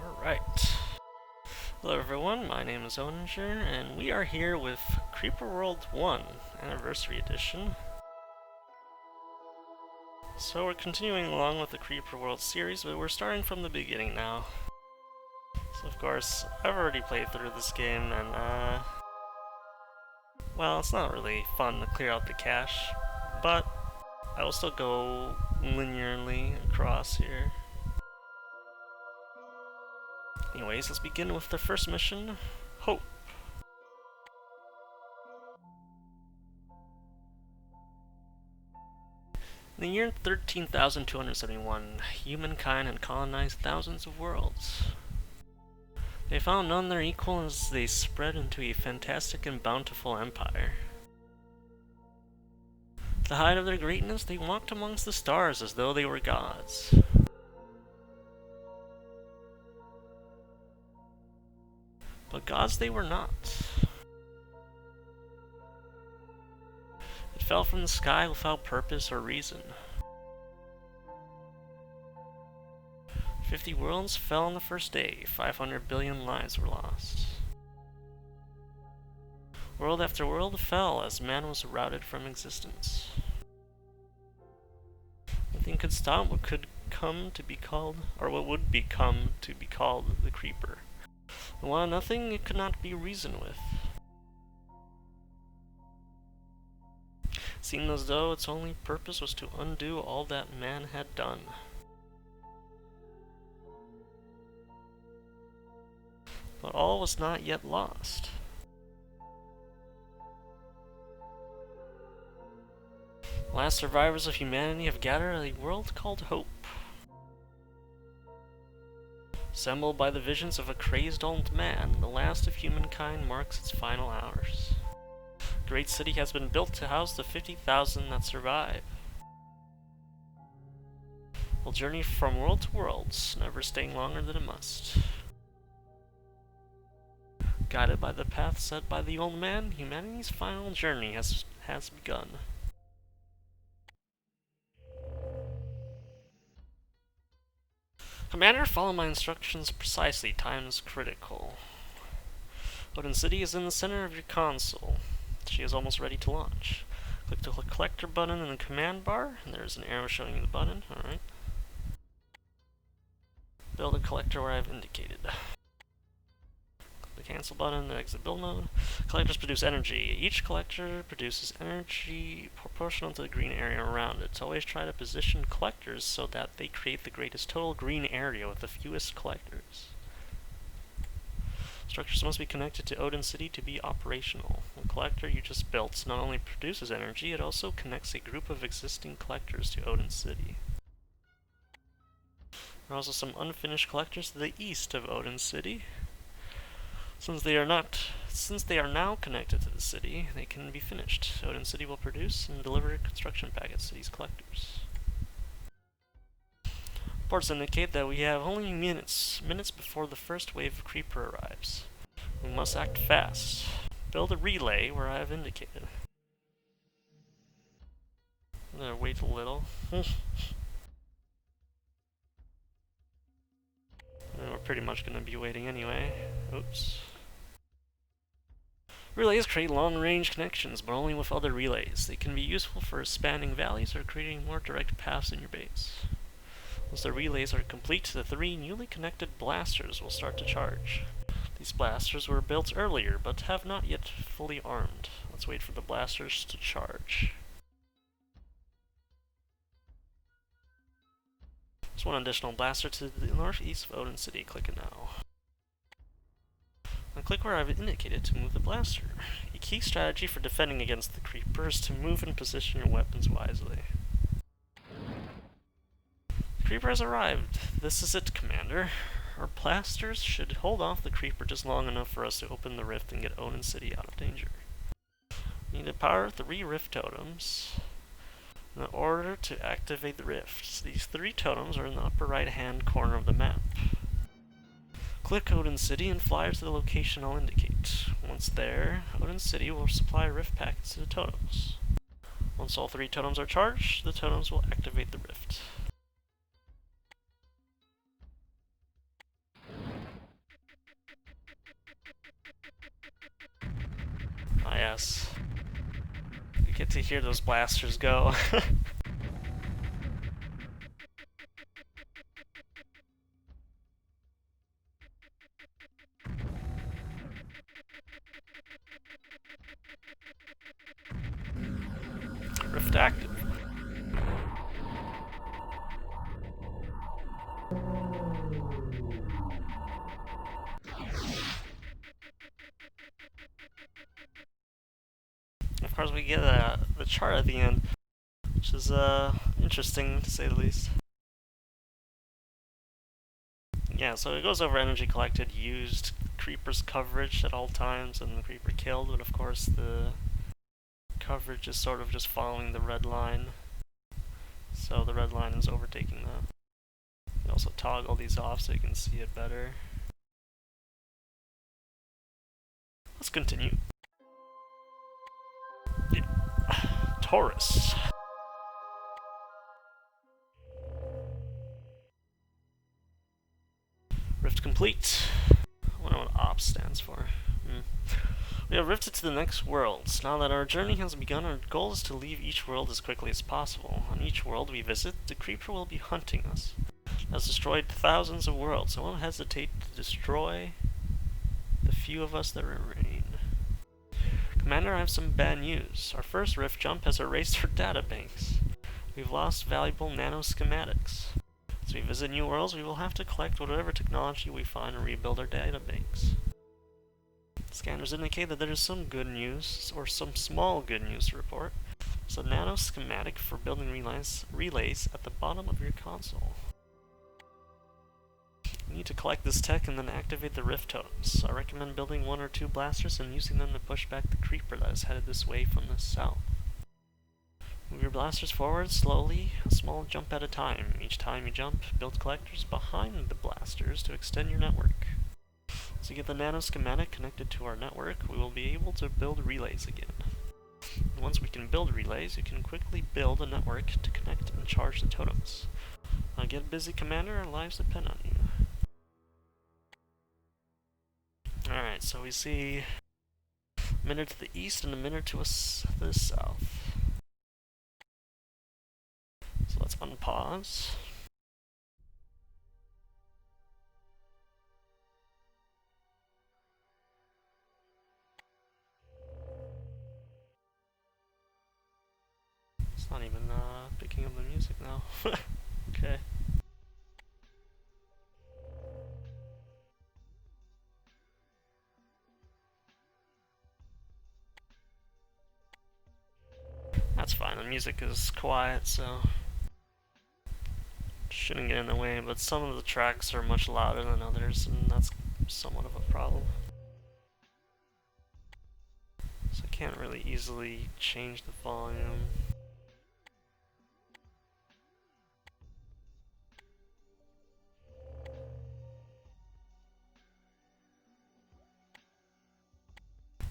Alright. Hello everyone, my name is Odin, and we are here with Creeper World 1 Anniversary Edition. So we're continuing along with the Creeper World series, but we're starting from the beginning now. So of course, I've already played through this game, and well, it's not really fun to clear out the cache, but I will still go linearly across here. Anyways, let's begin with the first mission, Hope. In the year 13,271, humankind had colonized thousands of worlds. They found none their equal as they spread into a fantastic and bountiful empire. At the height of their greatness, they walked amongst the stars as though they were gods. But gods they were not. It fell from the sky without purpose or reason. 50 worlds fell on the first day, 500 billion lives were lost. World after world fell as man was routed from existence. Nothing could stop what could come to be called, or what would become to be called the Creeper. And while nothing it could not be reasoned with. It seemed as though its only purpose was to undo all that man had done. But all was not yet lost. The last survivors of humanity have gathered at a world called Hope. Assembled by the visions of a crazed old man, the last of humankind marks its final hours. A great city has been built to house the 50,000 that survive. We'll journey from world to world, never staying longer than it must. Guided by the path set by the old man, humanity's final journey has begun. Commander, follow my instructions precisely. Time is critical. Odin City is in the center of your console. She is almost ready to launch. Click the collector button in the command bar, and there's an arrow showing you the button. Alright. Build a collector where I've indicated. The cancel button to exit build mode. Collectors produce energy. Each collector produces energy proportional to the green area around it. Always try to position collectors so that they create the greatest total green area with the fewest collectors. Structures must be connected to Odin City to be operational. The collector you just built not only produces energy, it also connects a group of existing collectors to Odin City. There are also some unfinished collectors to the east of Odin City. Since they are now connected to the city, they can be finished. Odin City will produce and deliver construction packets to these collectors. Reports indicate that we have only minutes before the first wave of Creeper arrives. We must act fast. Build a relay where I have indicated. I'm gonna wait a little. We're pretty much gonna be waiting anyway. Oops. Relays create long-range connections, but only with other relays. They can be useful for spanning valleys or creating more direct paths in your base. Once the relays are complete, the 3 newly connected blasters will start to charge. These blasters were built earlier, but have not yet fully armed. Let's wait for the blasters to charge. There's one additional blaster to the northeast of Odin City. Click it now. Now click where I've indicated to move the blaster. A key strategy for defending against the Creeper is to move and position your weapons wisely. The Creeper has arrived. This is it, Commander. Our blasters should hold off the Creeper just long enough for us to open the rift and get Odin City out of danger. We need to power 3 rift totems in order to activate the rifts. These 3 totems are in the upper right hand corner of the map. Click Odin City and fly to the location I'll indicate. Once there, Odin City will supply rift packets to the totems. Once all 3 totems are charged, the totems will activate the rift. yes. You get to hear those blasters go. Rift active. Of course, we get the chart at the end, which is interesting to say the least. Yeah, so it goes over energy collected, used, creeper's coverage at all times, and the creeper killed, but of course the coverage is sort of just following the red line. So the red line is overtaking that. You can also toggle these off so you can see it better. Let's continue. Yeah. Taurus. Rift complete. I wonder what OP stands for. We have rifted to the next worlds. Now that our journey has begun, our goal is to leave each world as quickly as possible. On each world we visit, the creeper will be hunting us. It has destroyed thousands of worlds, so won't hesitate to destroy the few of us that remain. Commander, I have some bad news. Our first rift jump has erased our databanks. We've lost valuable nanoschematics. As we visit new worlds, we will have to collect whatever technology we find and rebuild our databanks. Scanners indicate that there is some good news, or some small good news to report. There's a nanoschematic for building relays at the bottom of your console. You need to collect this tech and then activate the rift totems. I recommend building 1 or 2 blasters and using them to push back the creeper that is headed this way from the south. Move your blasters forward slowly, a small jump at a time. Each time you jump, build collectors behind the blasters to extend your network. As you get the nanoschematic connected to our network, we will be able to build relays again. And once we can build relays, you can quickly build a network to connect and charge the totems. Now get busy, Commander, our lives depend on you. Alright, so we see a minute to the east and a minute to the south. So let's unpause. It's not even picking up the music now. Okay. That's fine, the music is quiet, so shouldn't get in the way, but some of the tracks are much louder than others, and that's somewhat of a problem. So I can't really easily change the volume.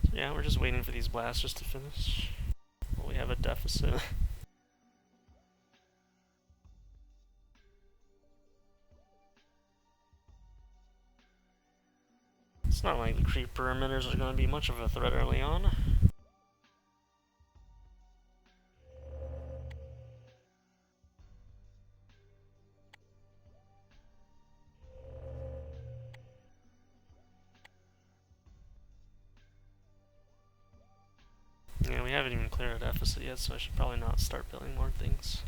So yeah, we're just waiting for these blasters to finish. Well, we have a deficit. It's not like the creeper emitters are going to be much of a threat early on. Yeah, we haven't even cleared a deficit yet, so I should probably not start building more things.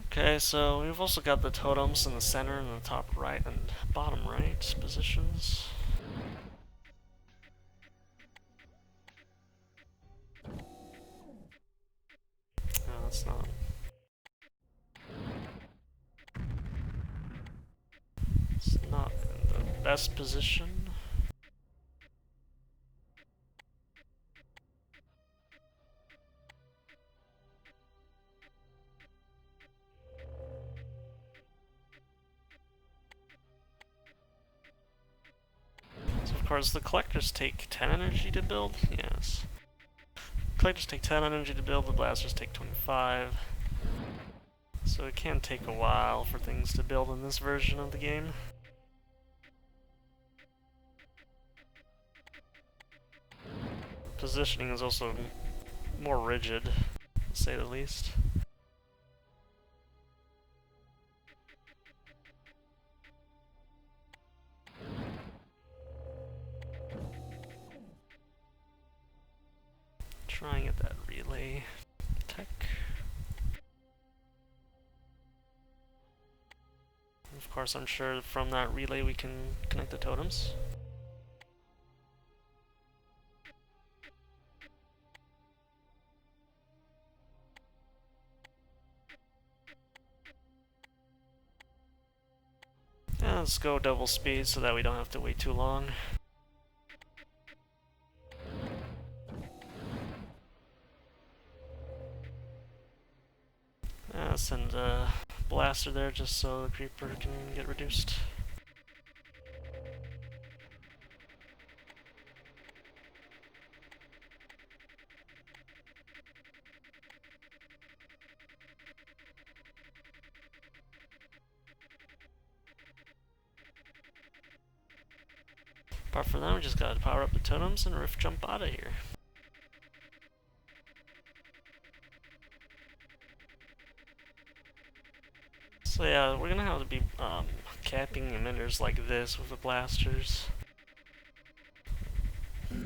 Okay, so we've also got the totems in the center and the top right and bottom right positions. No, that's not. It's not in the best position. So of course the collectors take 10 energy to build. Yes. Collectors take 10 energy to build, the blasters take 25. So it can take a while for things to build in this version of the game. positioning is also more rigid, to say the least. Trying at that relay tech. Of course, I'm sure from that relay we can connect the totems. Yeah, let's go double speed so that we don't have to wait too long. Send a blaster there just so the creeper can get reduced. Apart from that, we just gotta power up the totems and rift jump out of here. So yeah, we're gonna have to be capping emitters like this with the blasters. We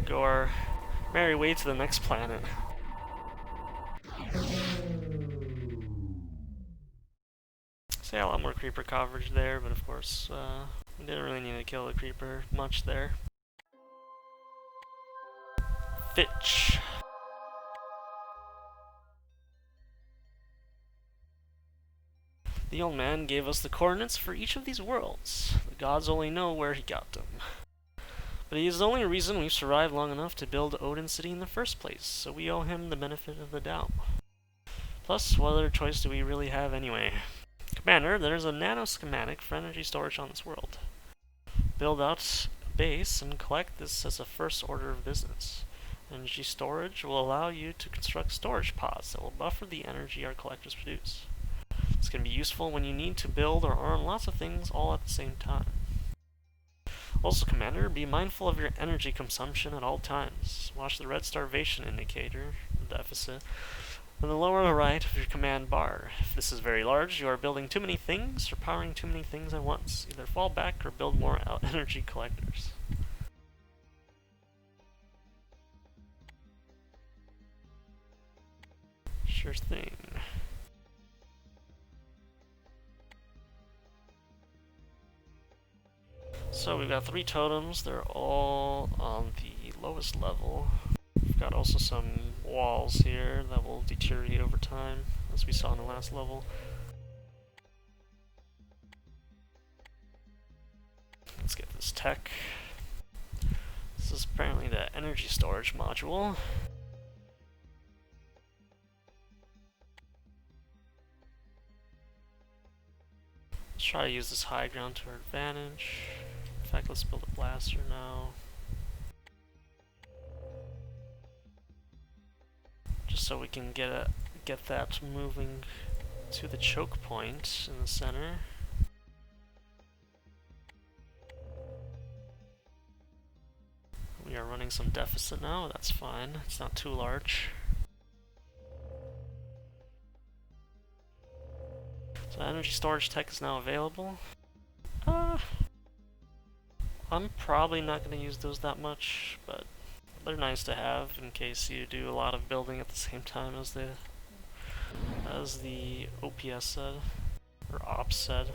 go our merry way to the next planet. So yeah, a lot more creeper coverage there, but of course, we didn't really need to kill the creeper much there. Fitch. The old man gave us the coordinates for each of these worlds. The gods only know where he got them. But he is the only reason we've survived long enough to build Odin City in the first place, so we owe him the benefit of the doubt. Plus, what other choice do we really have anyway? Commander, there's a nano schematic for energy storage on this world. Build out a base and collect this as a first order of business. Energy storage will allow you to construct storage pods that will buffer the energy our collectors produce. This can be useful when you need to build or arm lots of things all at the same time. Also, Commander, be mindful of your energy consumption at all times. Watch the red starvation indicator, deficit, in the lower right of your command bar. If this is very large, you are building too many things or powering too many things at once. Either fall back or build more energy collectors. Sure thing. So we've got 3 totems, they're all on the lowest level. We've got also some walls here that will deteriorate over time, as we saw in the last level. Let's get this tech. This is apparently the energy storage module. Let's try to use this high ground to our advantage. In fact, let's build a blaster now. Just so we can get that moving to the choke point in the center. We are running some deficit now, that's fine. It's not too large. So energy storage tech is now available. I'm probably not going to use those that much, but they're nice to have in case you do a lot of building at the same time as the OPS said, or OPS said.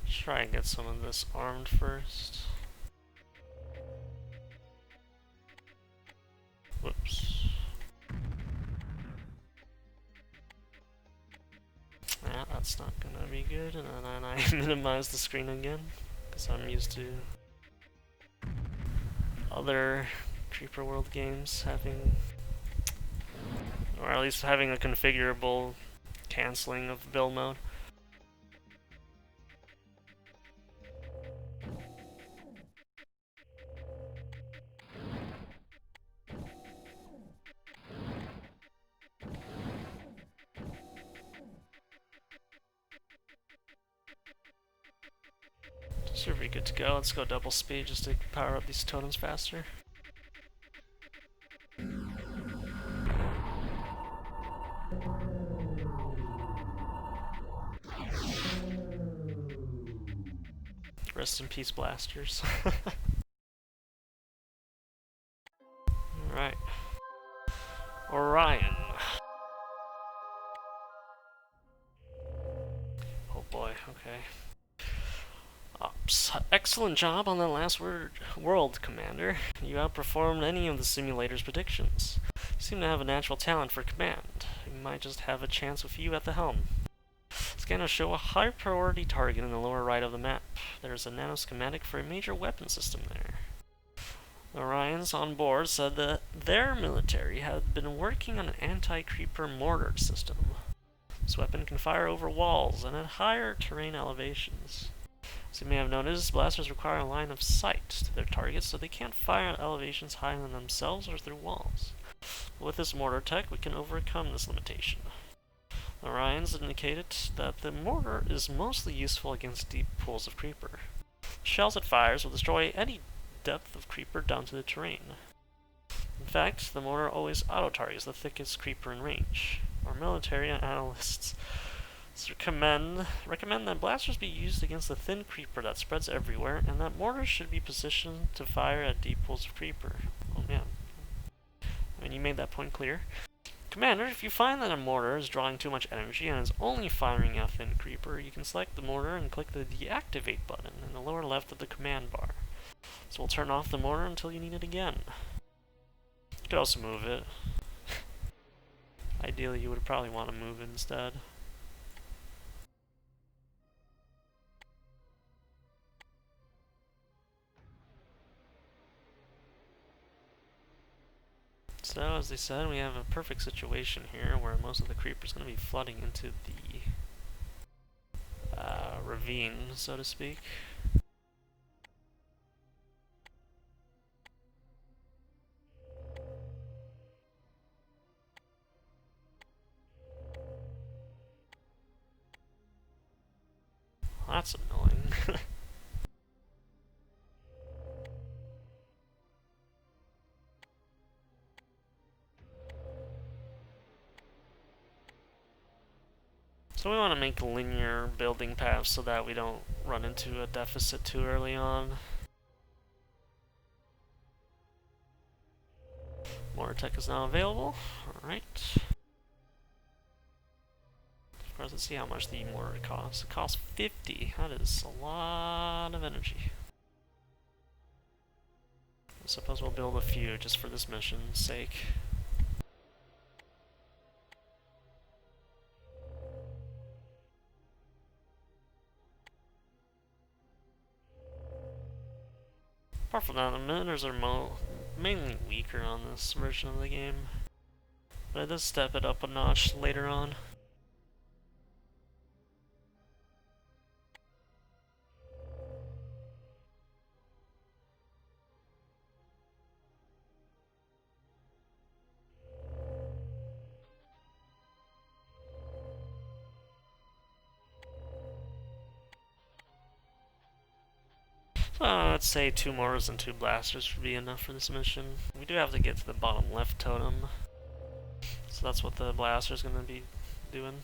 Try and get some of this armed first. Whoops. Yeah, that's not gonna be good, and then I minimize the screen again, because I'm used to other Creeper World games having, or at least having a configurable canceling of build mode. Should be good to go. Let's go double speed just to power up these totems faster. Rest in peace, blasters. Alright. Orion. Oh boy, okay. Ops. Excellent job on that last world, Commander. You outperformed any of the simulator's predictions. You seem to have a natural talent for command. We might just have a chance with you at the helm. Scanners show a high priority target in the lower right of the map. There's a nano-schematic for a major weapon system there. The Orions on board said that their military had been working on an anti-creeper mortar system. This weapon can fire over walls and at higher terrain elevations. As you may have noticed, blasters require a line of sight to their targets, so they can't fire at elevations higher than themselves or through walls. But with this mortar tech, we can overcome this limitation. The Orions indicated that the mortar is mostly useful against deep pools of creeper. The shells it fires will destroy any depth of creeper down to the terrain. In fact, the mortar always auto-targets the thickest creeper in range. Our military analysts recommend that blasters be used against the thin creeper that spreads everywhere, and that mortars should be positioned to fire at deep pools of creeper. Oh man. I mean, you made that point clear. Commander, if you find that a mortar is drawing too much energy and is only firing at thin creeper, you can select the mortar and click the deactivate button in the lower left of the command bar. So we'll turn off the mortar until you need it again. You could also move it. Ideally, you would probably want to move it instead. So, as they said, we have a perfect situation here where most of the creepers going to be flooding into the ravine, so to speak. Well, that's annoying. So we want to make linear building paths so that we don't run into a deficit too early on. Mortar tech is now available. Alright. Of course, let's see how much the mortar costs. It costs 50. That is a lot of energy. I suppose we'll build a few just for this mission's sake. Apart from that, the miners are mainly weaker on this version of the game, but it does step it up a notch later on. Let's say 2 mortars and 2 blasters would be enough for this mission. We do have to get to the bottom left totem, so that's what the blaster's going to be doing.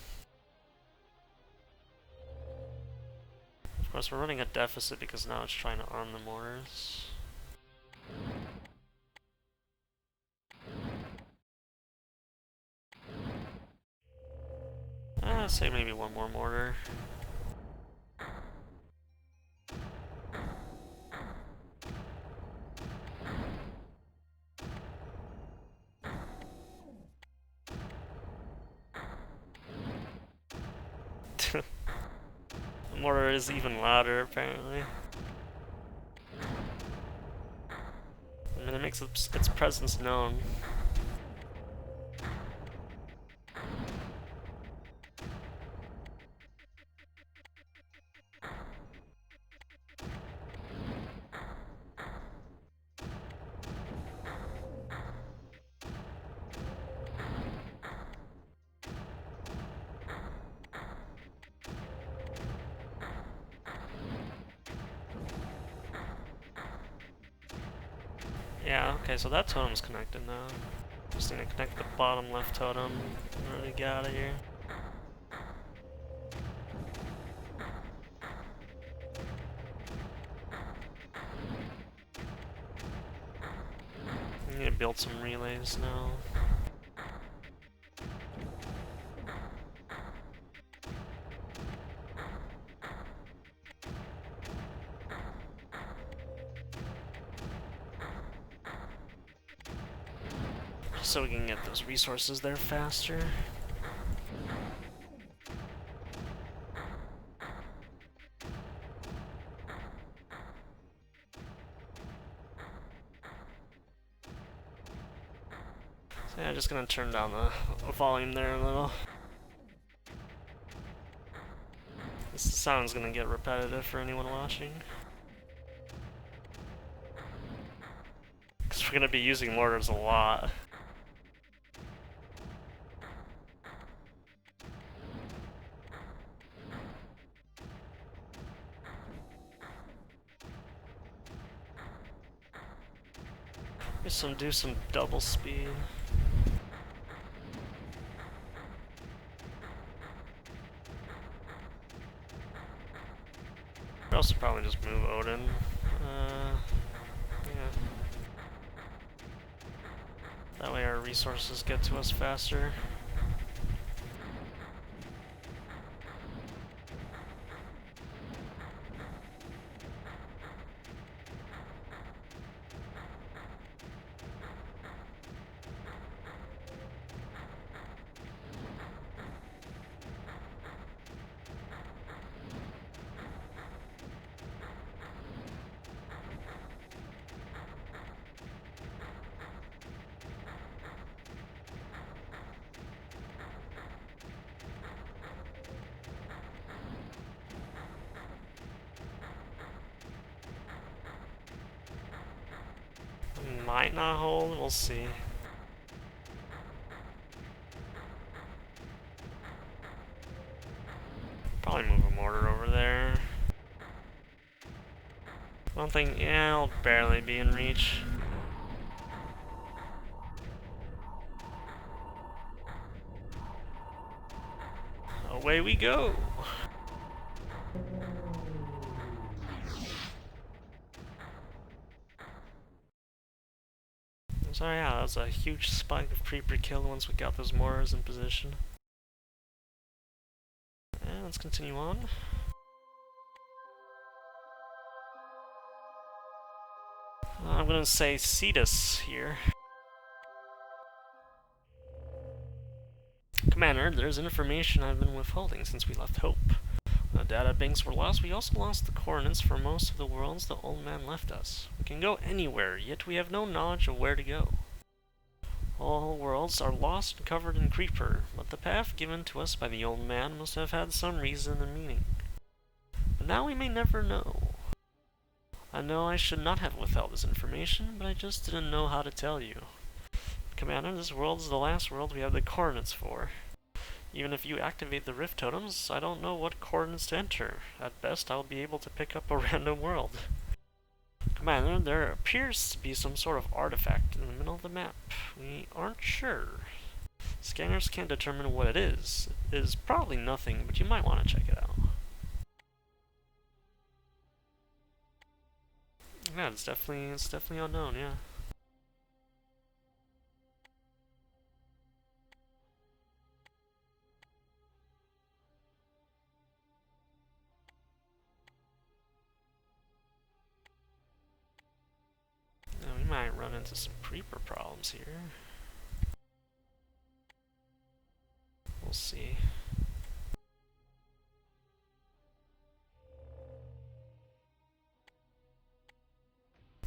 Of course, we're running a deficit because now it's trying to arm the mortars. I'd say maybe 1 more mortar. The mortar is even louder, apparently. I mean, it makes its presence known. Yeah, okay, so that totem's connected now. Just need to connect the bottom left totem in order to get out of here. I need to build some relays now. Just so we can get those resources there faster. So yeah, just gonna turn down the volume there a little. This sound's gonna get repetitive for anyone watching. Because we're gonna be using mortars a lot. Do some double speed. We'll also probably just move Odin. Yeah. That way our resources get to us faster. Might not hold, we'll see. Probably move a mortar over there. One thing, yeah, I'll barely be in reach. Away we go! So yeah, that was a huge spike of creeper kill once we got those mortars in position. And let's continue on. I'm gonna say Cetus here. Commander, there's information I've been withholding since we left Hope. The data banks were lost. We also lost the coordinates for most of the worlds the old man left us. We can go anywhere, yet we have no knowledge of where to go. All worlds are lost and covered in creeper, but the path given to us by the old man must have had some reason and meaning. But now we may never know. I know I should not have withheld this information, but I just didn't know how to tell you. Commander, this world is the last world we have the coordinates for. Even if you activate the rift totems, I don't know what coordinates to enter. At best, I'll be able to pick up a random world. Commander, there appears to be some sort of artifact in the middle of the map. We aren't sure. Scanners can't determine what it is. It is probably nothing, but you might want to check it out. Yeah, it's definitely unknown, yeah. Now we might run into some creeper problems here. We'll see.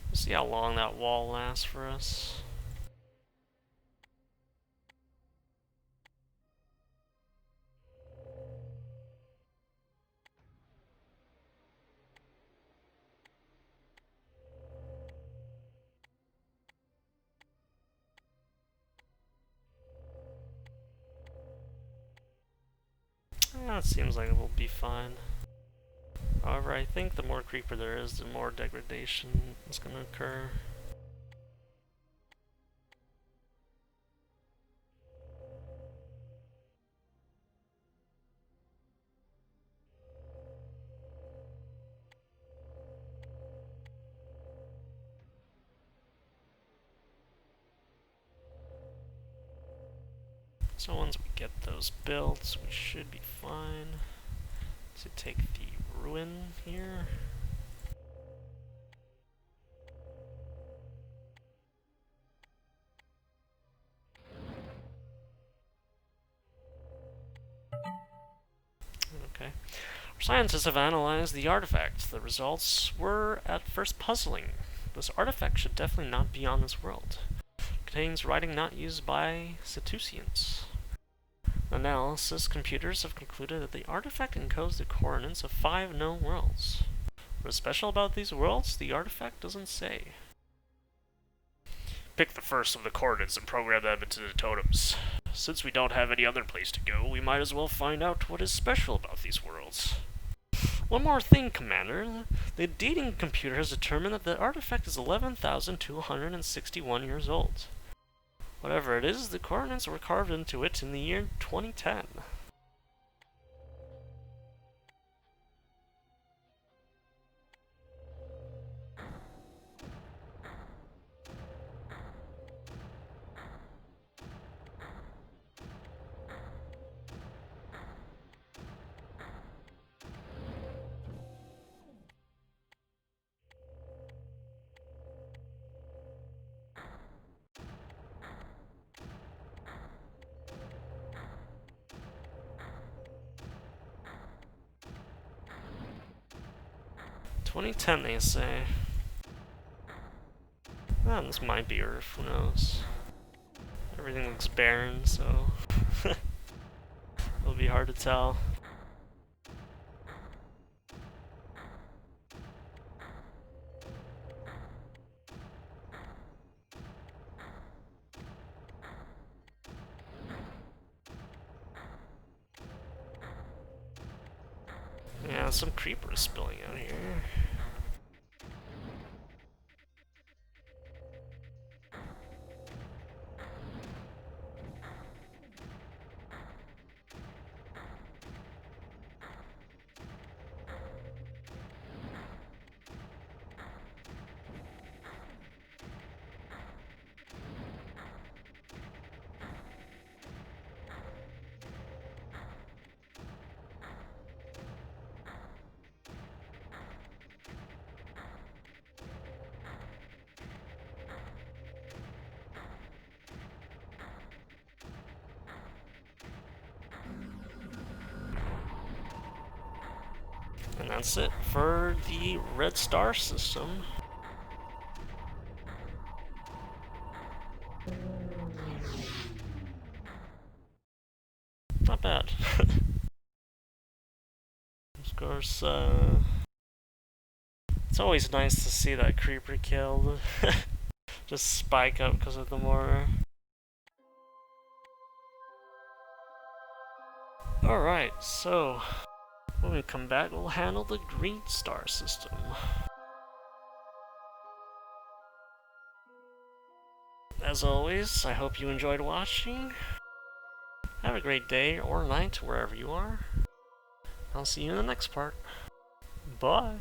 We'll see how long that wall lasts for us. It seems like it will be fine. However, I think the more creeper there is, the more degradation is going to occur. So once we get those built, we should be fine to take the ruin here. Okay. Our scientists have analyzed the artifact. The results were at first puzzling. This artifact should definitely not be on this world. It contains writing not used by Cetusians. Analysis computers have concluded that the artifact encodes the coordinates of 5 known worlds. What is special about these worlds, the artifact doesn't say. Pick the first of the coordinates and program them into the totems. Since we don't have any other place to go, we might as well find out what is special about these worlds. One more thing, Commander. The dating computer has determined that the artifact is 11,261 years old. Whatever it is, the coordinates were carved into it in the year 2010. "2010, they say. Well, this might be Earth, who knows. Everything looks barren, so it'll be hard to tell. Yeah, some creepers spilling out here. And that's it for the red star system. Not bad. Of course, it's always nice to see that creeper killed. Just spike up because of the mortar. Alright, so when we come back, we'll handle the green star system. As always, I hope you enjoyed watching. Have a great day or night wherever you are. I'll see you in the next part. Bye!